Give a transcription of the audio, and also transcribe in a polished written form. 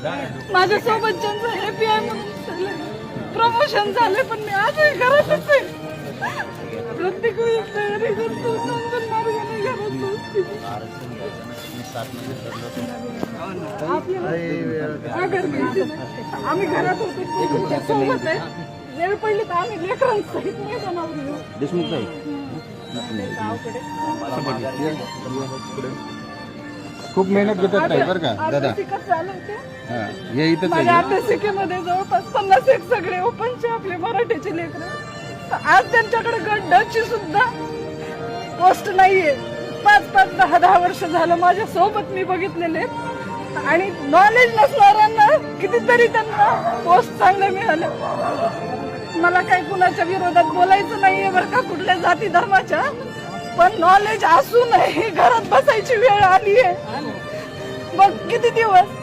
माझ्यासोबत ज्यांचं API म्हणून प्रमोशन झाले, पण मी आजही घरातच आहे. प्रत्येक वेळेस तयारी करतो, नंतर मार्गाने घरात पोहोचते. आम्ही घरात होतो, तुमच्या सोबत आहे. वेळ पडली तर आम्ही लेकरांसहित नाही बनवली. देशमुख साहेब खूप मेहनत घेतात ताई बरं का दादा. हे इथंच माझ्या आहे. अभ्यासिकेमध्ये जवळपास 50 सगळे ओपनचे आपले मराठीचे लेकरं. आज त्यांच्याकडे गट डची सुद्धा पोस्ट नाहीये. 5-5, 10-10 वर्ष झालं माझ्या सोबत मी बघितलेले. आणि नॉलेज नसणाऱ्यांना कितीतरी त्यांना पोस्ट चांगलं मिळालं. मला काही कुणाच्या विरोधात बोलायचं नाहीये बरं का, कुठल्या जाती धर्माच्या, पण नॉलेज असूनही घरात बसायची वेळ आलीये. बघ किती दिवस